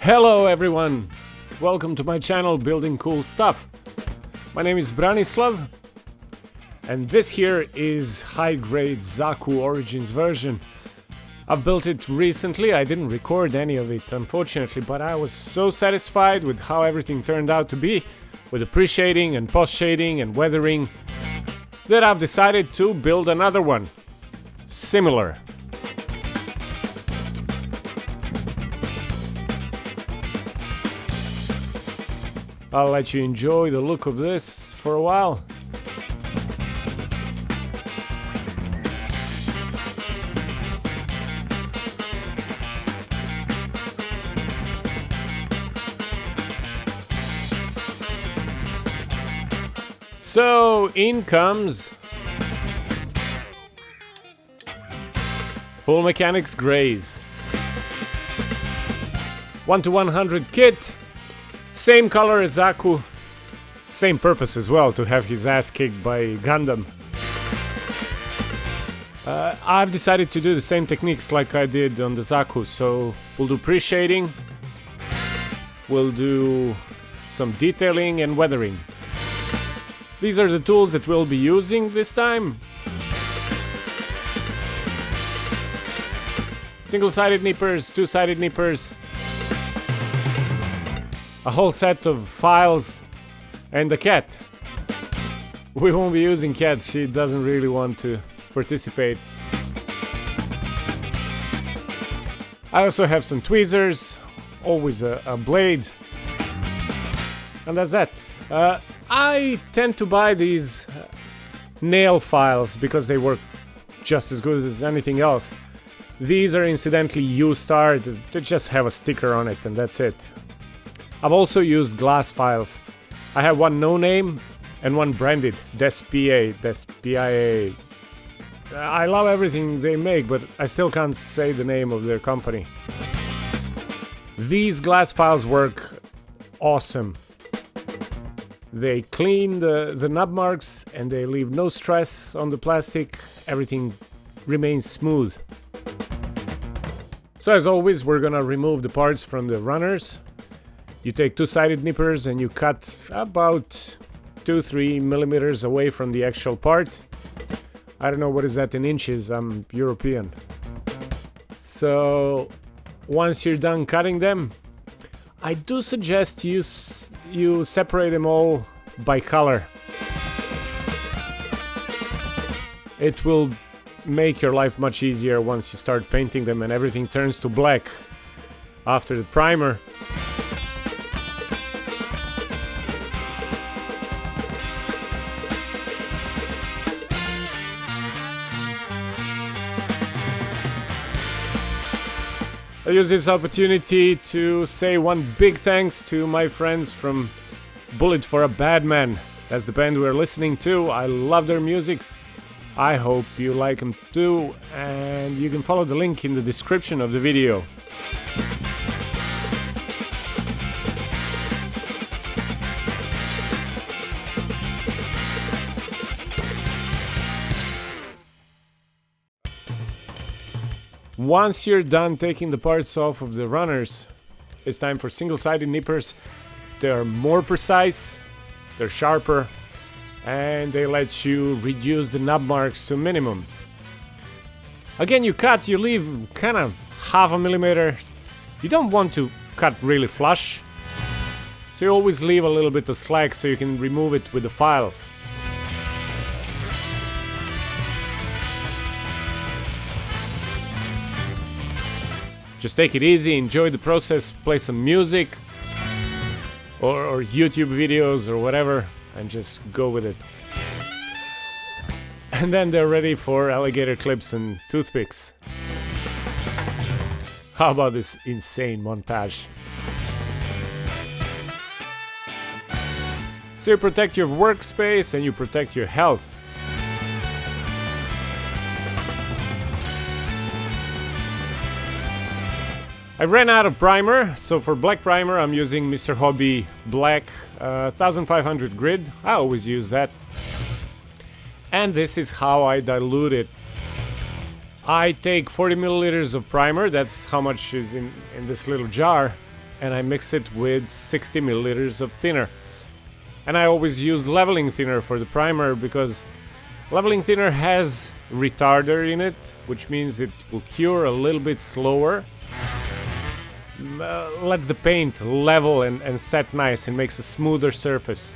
Hello everyone! Welcome to my channel Building Cool Stuff. My name is Branislav and this here is high-grade Zaku Origins version. I've built it recently. I didn't record any of it unfortunately, but I was so satisfied with how everything turned out to be with the pre-shading and post-shading and weathering that I've decided to build another one similar. I'll let you enjoy the look of this for a while. So in comes Full Mechanics Graze 1:100 kit. Same color as Zaku, same purpose as well, to have his ass kicked by Gundam. I've decided to do the same techniques like I did on the Zaku, so we'll do pre-shading, we'll do some detailing and weathering. These are the tools that we'll be using this time. Single-sided nippers, two-sided nippers, a whole set of files, and the cat. We won't be using cat, she doesn't really want to participate. I also have some tweezers, always a blade, and that's that. I tend to buy these nail files because they work just as good as anything else. These are incidentally U-Star, they just have a sticker on it and that's it. I've also used glass files. I have one no-name and one branded, Des.PA. I love everything they make, but I still can't say the name of their company. These glass files work awesome. They clean the nub marks and they leave no stress on the plastic. Everything remains smooth. So as always, we're gonna remove the parts from the runners. You take two-sided nippers and you cut about 2-3 millimeters away from the actual part. I don't know what is that in inches, I'm European. So once you're done cutting them, I do suggest you separate them all by color. It will make your life much easier once you start painting them and everything turns to black after the primer. I use this opportunity to say one big thanks to my friends from Bullet For A Badman. That's the band we're listening to. I love their music. I hope you like them too, and you can follow the link in the description of the video. Once you're done taking the parts off of the runners, it's time for single-sided nippers. They're more precise, they're sharper, and they let you reduce the nub marks to a minimum. Again, you leave kind of half a millimeter. You don't want to cut really flush, so you always leave a little bit of slack so you can remove it with the files. Just take it easy, enjoy the process, play some music or YouTube videos or whatever, and just go with it. And then they're ready for alligator clips and toothpicks. How about this insane montage? So you protect your workspace and you protect your health. I ran out of primer, so for black primer I'm using Mr. Hobby Black 1500 grid. I always use that. And this is how I dilute it. I take 40 milliliters of primer, that's how much is in this little jar, and I mix it with 60 milliliters of thinner. And I always use leveling thinner for the primer because leveling thinner has retarder in it, which means it will cure a little bit slower. Lets the paint level and set nice and makes a smoother surface.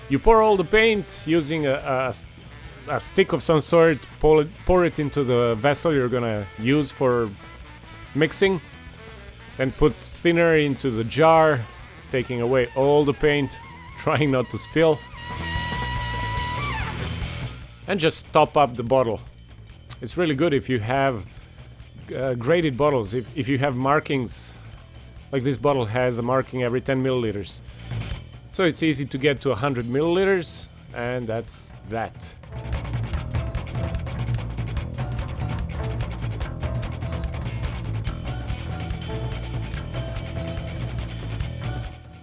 You pour all the paint using a stick of some sort, pour it into the vessel you're gonna use for mixing, then put thinner into the jar, taking away all the paint, trying not to spill, and just top up the bottle. It's really good if you have graded bottles, if you have markings, like this bottle has a marking every 10 milliliters. So it's easy to get to 100 milliliters, and that's that.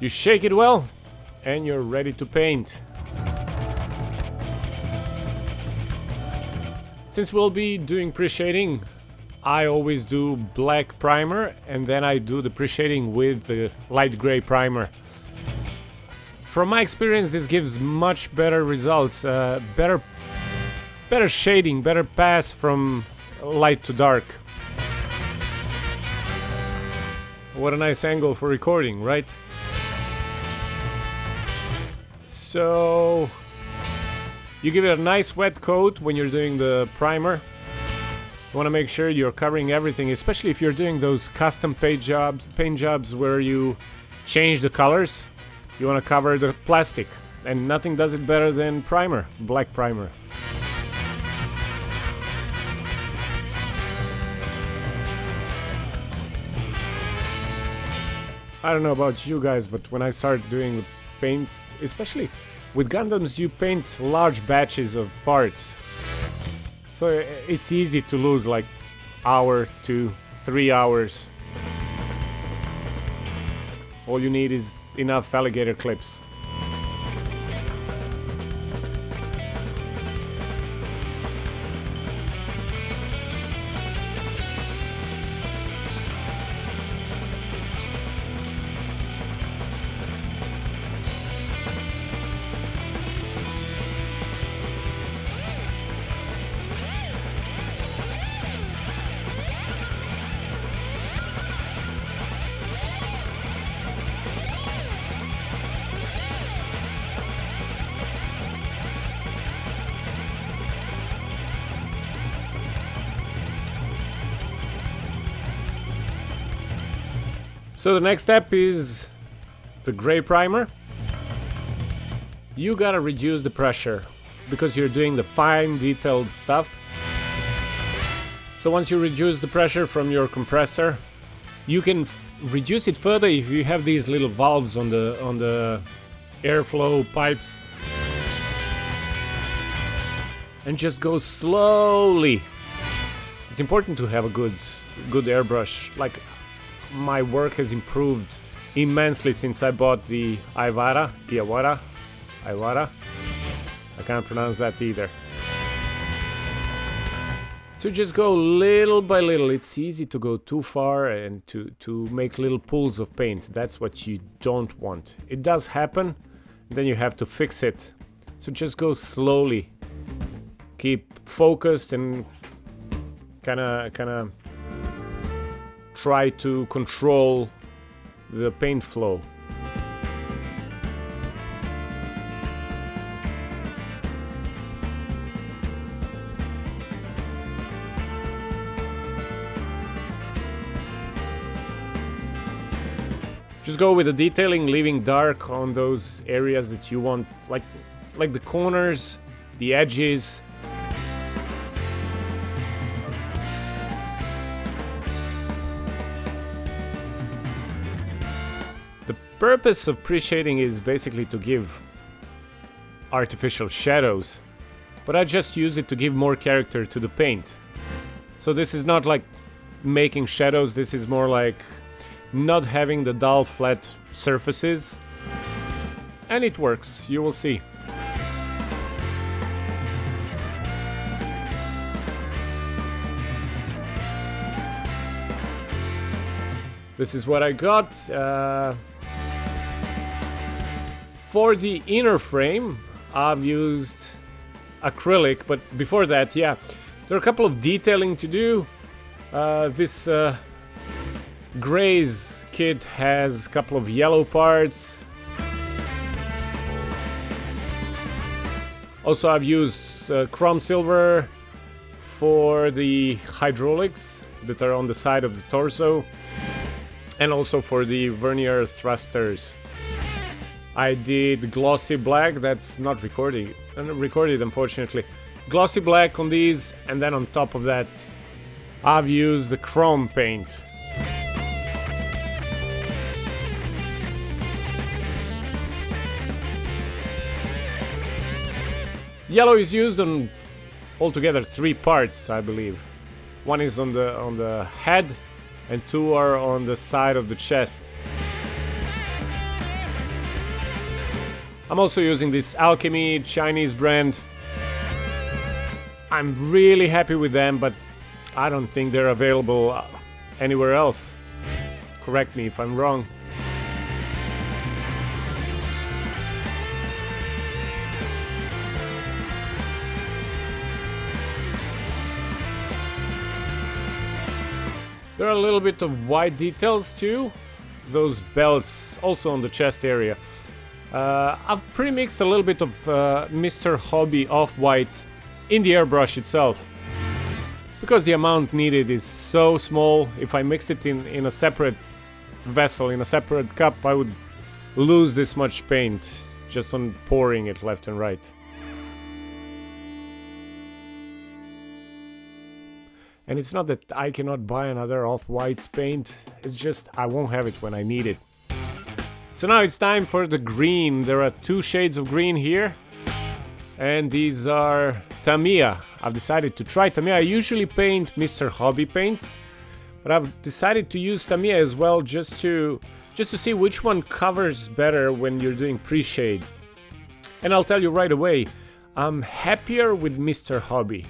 You shake it well, and you're ready to paint. Since we'll be doing pre-shading, I always do black primer, and then I do the pre-shading with the light gray primer. From my experience, this gives much better results, better shading, better pass from light to dark. What a nice angle for recording, right? So you give it a nice wet coat when you're doing the primer. You want to make sure you're covering everything, especially if you're doing those custom paint jobs where you change the colors. You want to cover the plastic, and nothing does it better than primer, black primer. I don't know about you guys, but when I start doing paints, especially with Gundams, you paint large batches of parts. So it's easy to lose like hour to 3 hours. All you need is enough alligator clips. So the next step is the gray primer. You gotta reduce the pressure because you're doing the fine detailed stuff. So once you reduce the pressure from your compressor, you can reduce it further if you have these little valves on the airflow pipes. And just go slowly. It's important to have a good airbrush. Like, my work has improved immensely since I bought the Iwata. I can't pronounce that either. So just go little by little. It's easy to go too far and to make little pools of paint. That's what you don't want. It does happen, then you have to fix it. So just go slowly. Keep focused and kinda try to control the paint flow. Just go with the detailing, leaving dark on those areas that you want, like the corners, the edges. The purpose of pre-shading is basically to give artificial shadows, but I just use it to give more character to the paint. So this is not like making shadows, this is more like not having the dull flat surfaces, and it works, you will see. This is what I got. For the inner frame, I've used acrylic, but before that, yeah, there are a couple of detailing to do. This Graze kit has a couple of yellow parts. Also, I've used chrome silver for the hydraulics that are on the side of the torso, and also for the vernier thrusters. I did glossy black, that's not recorded unfortunately. Glossy black on these, and then on top of that I've used the chrome paint. Yellow is used on altogether 3 parts, I believe. One is on the head, and 2 are on the side of the chest. I'm also using this Alchemy Chinese brand. I'm really happy with them, but I don't think they're available anywhere else. Correct me if I'm wrong. There are a little bit of white details too. Those belts also on the chest area. I've pre-mixed a little bit of Mr. Hobby Off-White in the airbrush itself, because the amount needed is so small. If I mixed it in a separate vessel, in a separate cup, I would lose this much paint just on pouring it left and right. And it's not that I cannot buy another off-white paint, it's just I won't have it when I need it. So now it's time for the green. There are 2 shades of green here, and these are Tamiya. I've decided to try Tamiya. I usually paint Mr. Hobby paints, but I've decided to use Tamiya as well, just to see which one covers better when you're doing pre-shade. And I'll tell you right away, I'm happier with Mr. Hobby.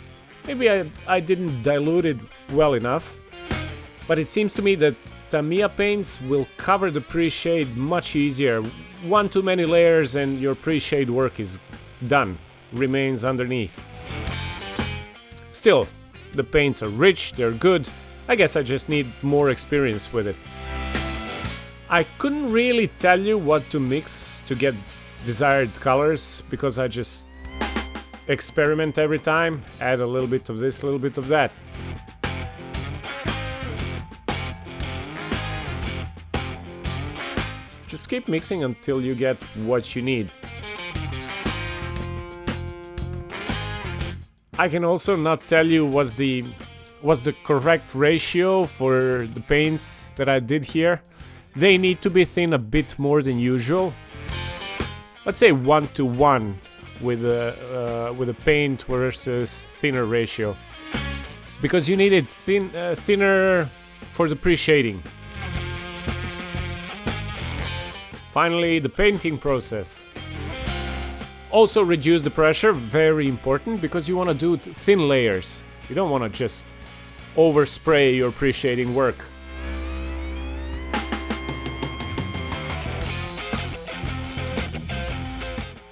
Maybe I didn't dilute it well enough, but it seems to me that Tamiya paints will cover the pre-shade much easier. 1 too many layers and your pre-shade work is done, remains underneath. Still, the paints are rich, they're good. I guess I just need more experience with it. I couldn't really tell you what to mix to get desired colors, because I just experiment every time, add a little bit of this, a little bit of that. Just keep mixing until you get what you need. I can also not tell you what's the correct ratio for the paints that I did here. They need to be thin a bit more than usual. Let's say 1:1 with a paint versus thinner ratio, because you need it thinner for the pre-shading. Finally, the painting process. Also reduce the pressure, very important, because you want to do thin layers. You don't want to just overspray your pre-shading work.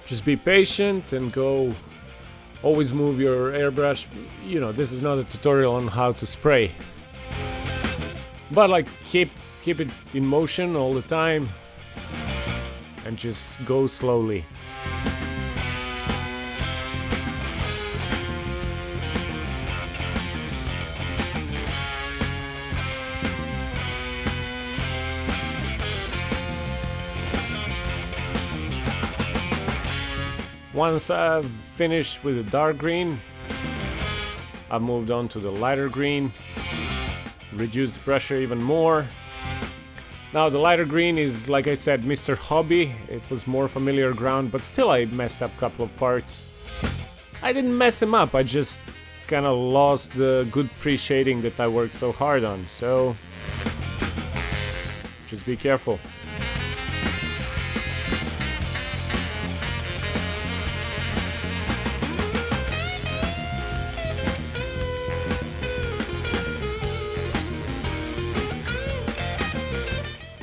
Just be patient and go. Always move your airbrush. You know, this is not a tutorial on how to spray, but like keep it in motion all the time and just go slowly. Once I've finished with the dark green, I've moved on to the lighter green, reduce the pressure even more. Now the lighter green is, like I said, Mr. Hobby. It was more familiar ground, but still I messed up a couple of parts. I didn't mess them up, I just kind of lost the good pre-shading that I worked so hard on, so just be careful.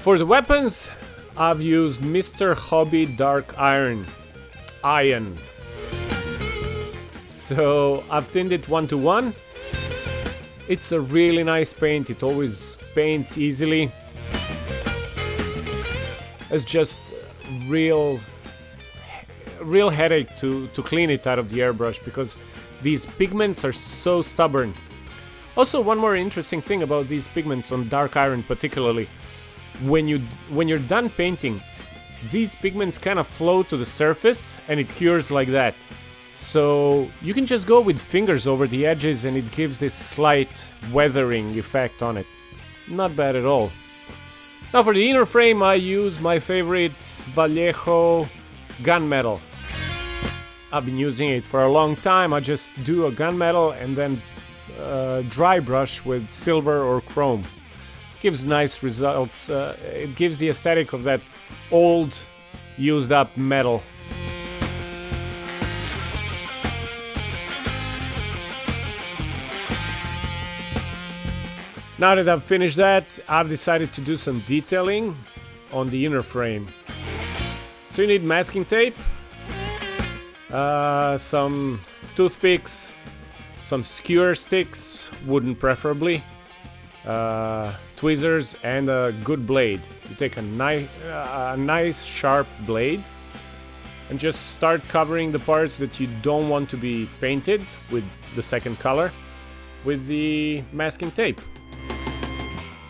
For the weapons, I've used Mr. Hobby Dark Iron. So I've thinned it 1:1. It's a really nice paint, it always paints easily. It's just real headache to clean it out of the airbrush because these pigments are so stubborn. Also, one more interesting thing about these pigments on Dark Iron particularly, when you're done painting, these pigments kind of flow to the surface and it cures like that. So you can just go with fingers over the edges and it gives this slight weathering effect on it. Not bad at all. Now for the inner frame, I use my favorite Vallejo gunmetal. I've been using it for a long time. I just do a gunmetal and then dry brush with silver or chrome. Gives nice results. It gives the aesthetic of that old, used up metal. Now that I've finished that, I've decided to do some detailing on the inner frame. So you need masking tape, some toothpicks, some skewer sticks, wooden preferably, tweezers, and a good blade. You take a nice sharp blade and just start covering the parts that you don't want to be painted with the second color with the masking tape.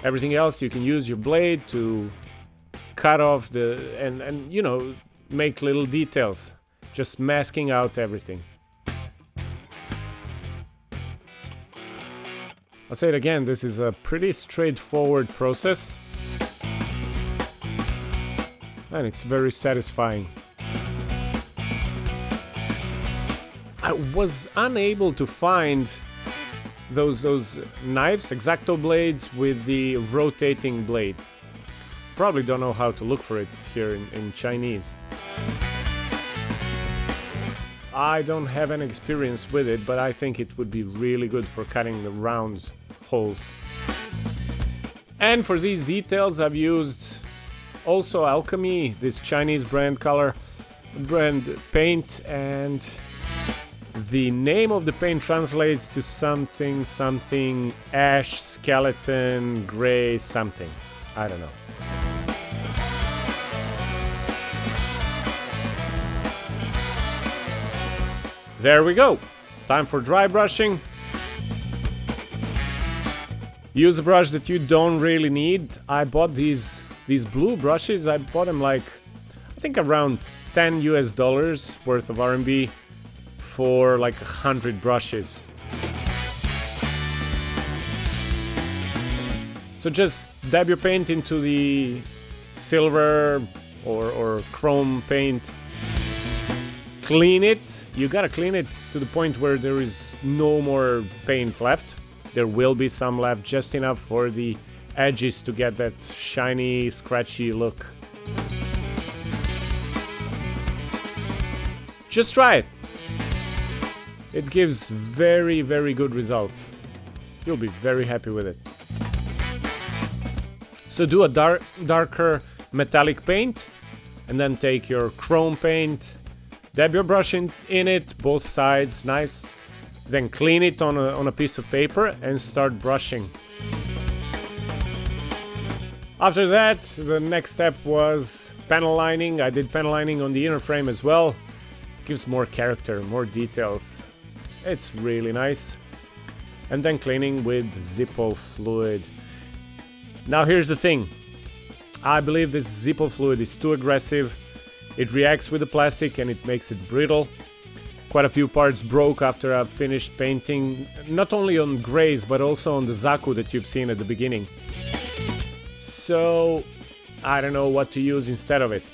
Everything else you can use your blade to cut off and you know, make little details, just masking out everything. I'll say it again, this is a pretty straightforward process and it's very satisfying. I was unable to find those knives, X-Acto blades with the rotating blade. Probably don't know how to look for it here in Chinese. I don't have any experience with it, but I think it would be really good for cutting the round holes. And for these details I've used also Alchemy, this Chinese brand paint, and the name of the paint translates to something ash, skeleton, gray, something. I don't know. There we go. Time for dry brushing. Use a brush that you don't really need. I bought these blue brushes. I bought them like, I think around $10 US worth of RMB for like 100 brushes. So just dab your paint into the silver or chrome paint. Clean it. You gotta clean it to the point where there is no more paint left. There will be some left, just enough for the edges to get that shiny, scratchy look. Just try it. It gives very, very good results. You'll be very happy with it. So do a darker metallic paint and then take your chrome paint, dab your brush in it, both sides, nice. Then clean it on a piece of paper and start brushing. After that, the next step was panel lining. I did panel lining on the inner frame as well. Gives more character, more details. It's really nice. And then cleaning with Zippo fluid. Now here's the thing. I believe this Zippo fluid is too aggressive. It reacts with the plastic and it makes it brittle. Quite a few parts broke after I've finished painting, not only on Graze but also on the Zaku that you've seen at the beginning. So I don't know what to use instead of it.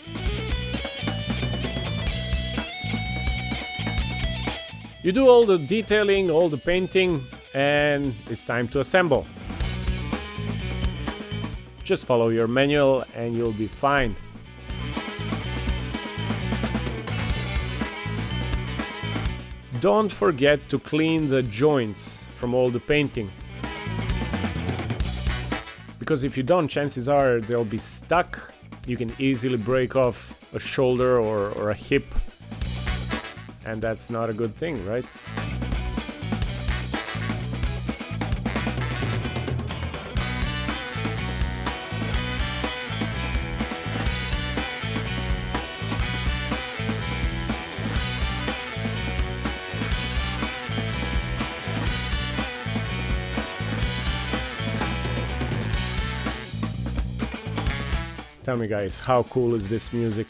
You do all the detailing, all the painting, and it's time to assemble. Just follow your manual and you'll be fine. Don't forget to clean the joints from all the painting. because if you don't, chances are they'll be stuck. You can easily break off a shoulder or a hip, and that's not a good thing, right? Tell me guys, how cool is this music?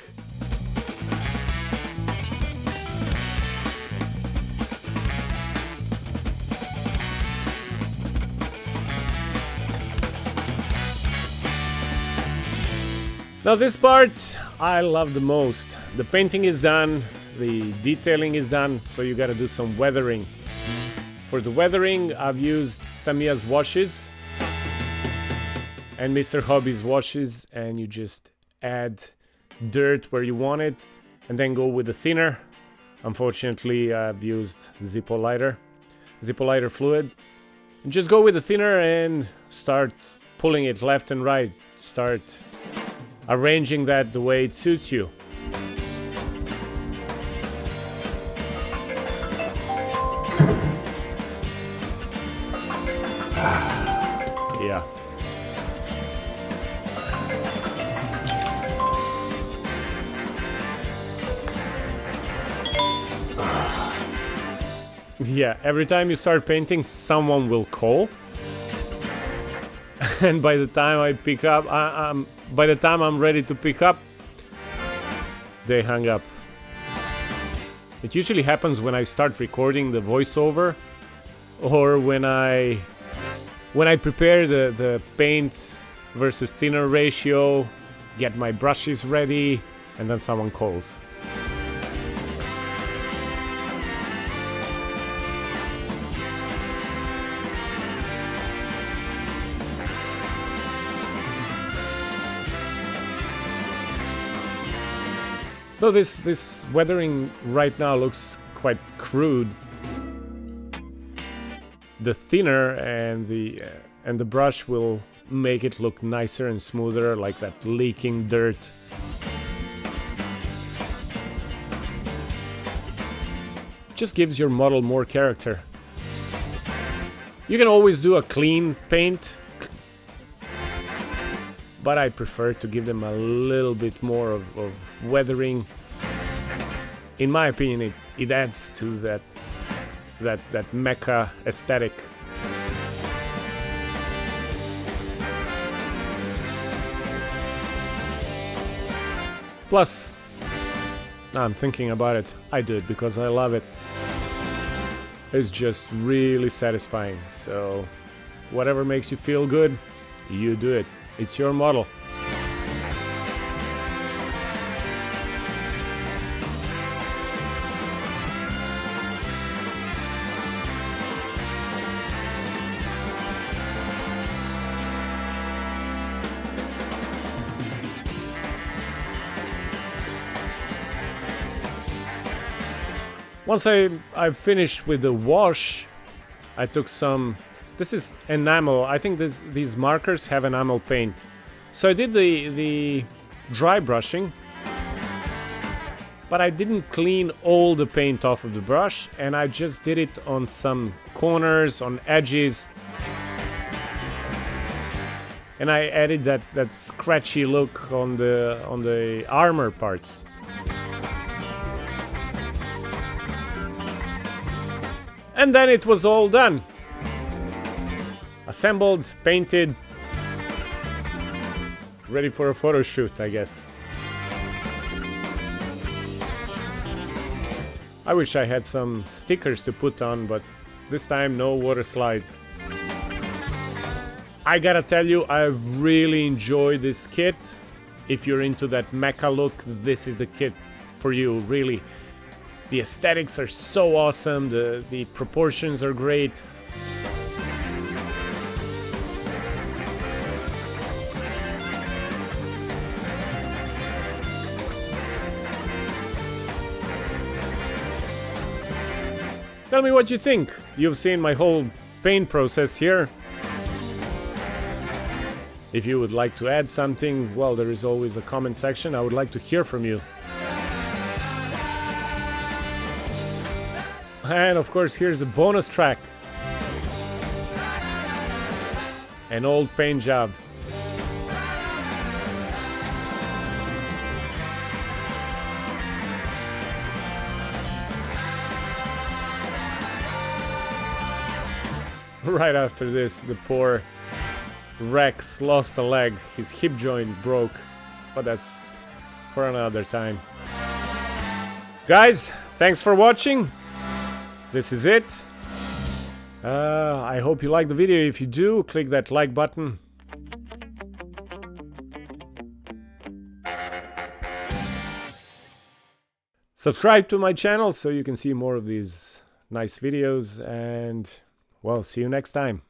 Now this part I love the most. The painting is done, the detailing is done, so you gotta do some weathering. For the weathering, I've used Tamiya's washes and Mr. Hobby's washes, and you just add dirt where you want it and then go with the thinner. Unfortunately, I've used Zippo lighter fluid. And just go with the thinner and start pulling it left and right. Start arranging that the way it suits you. Yeah. Yeah, every time you start painting, someone will call. And by the time I pick up, by the time I'm ready to pick up, they hang up. It usually happens when I start recording the voiceover, or when I prepare the paint versus thinner ratio, get my brushes ready, and then someone calls. Though this weathering right now looks quite crude, the thinner and the brush will make it look nicer and smoother, like that leaking dirt. Just gives your model more character. You can always do a clean paint, but I prefer to give them a little bit more of weathering. In my opinion, it adds to that mecha aesthetic. Plus, now I'm thinking about it, I do it because I love it. It's just really satisfying. So whatever makes you feel good, you do it. It's your model. Once I finished with the wash, I took some. This is enamel. I think these markers have enamel paint. So I did the dry brushing, but I didn't clean all the paint off of the brush, and I just did it on some corners, on edges. And I added that scratchy look on the armor parts. And then it was all done. Assembled, painted, ready for a photo shoot, I guess. I wish I had some stickers to put on, but this time no water slides. I gotta tell you, I really enjoyed this kit. If you're into that mecha look, this is the kit for you, really. The aesthetics are so awesome, the proportions are great. Tell me what you think. You've seen my whole paint process here. If you would like to add something, well, there is always a comment section. I would like to hear from you. And of course, here's a bonus track. An old paint job. Right after this, the poor Rex lost a leg. His hip joint broke. But that's for another time. Guys, thanks for watching. This is it. I hope you liked the video. If you do, click that like button. Subscribe to my channel so you can see more of these nice videos, and well, see you next time.